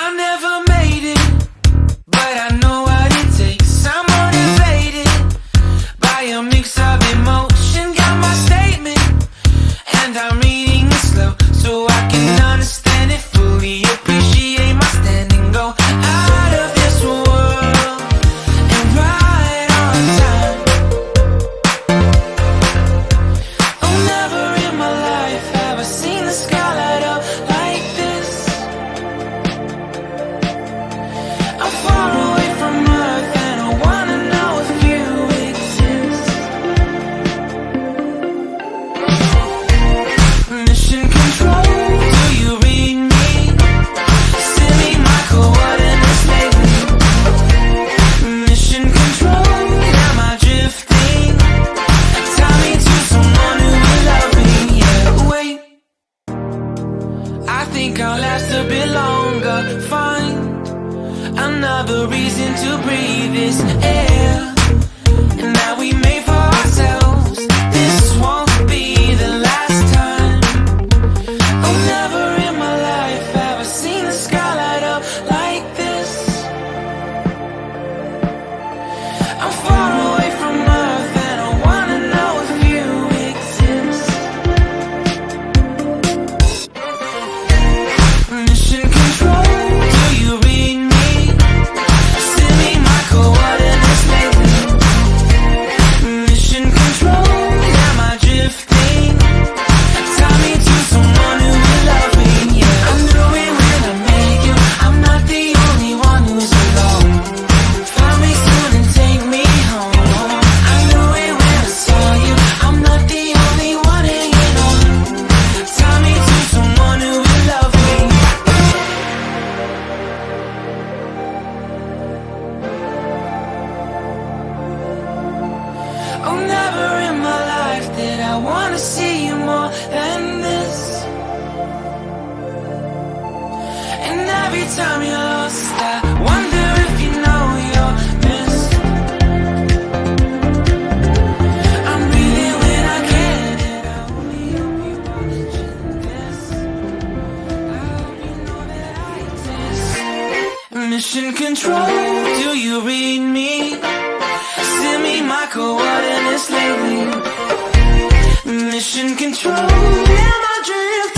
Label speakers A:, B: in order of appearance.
A: I never made it, but I know what it takes. I'm motivated by a mix of emotion. Got my statement, and I'm reading it slow so I can understand it fully. Appreciate my standing, go out of this world and right on time. Oh, never in my life have I seen the sky light up like this. I'm far away from Earth and I wanna know if you exist. Mission control, do you read me? Send me my coordinates lately. Mission control, am I drifting? Tie me to someone who will love me. Yeah, wait, I think I'll last a bit longer. Find another reason to breathe this air, and that we made for ourselves. This won't be the last time. Oh, never in my life have I seen the sky light up like this. I'm far away from Earth and I wanna know if you exist. Mission control, do you read me? Send me my coordinates lately. Mission control, am I drifting? Tie me to someone who will love me. Yeah, I knew it when I met you. I'm not the only one who's alone. Find me soon and take me home. I knew it when I saw you. I'm not the only one hanging on. Tie me to someone who will love me. Oh, never in my life did I wanna see you more than this. And every time you're lost, I wonder if you know you're missed. I'm breathing when I get it. I only hope you're watching this. I hope you know that I exist. Mission control, do you read me? Send me my coordinates lately. Mission control, am I drifting?